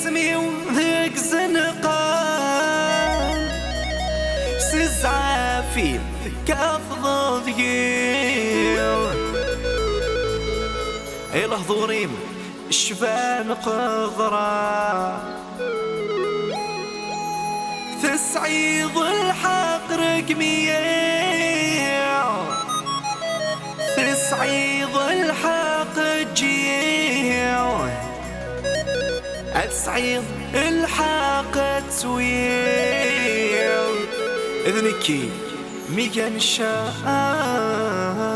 اسمي وذيك زنقان سزعافي كافضل ذيو الهضوريم الشفان قضرا تسعيض الحق رقمية تسعيض الحق جيو تسعيض الحق تسويو إذنكي ميكان الشام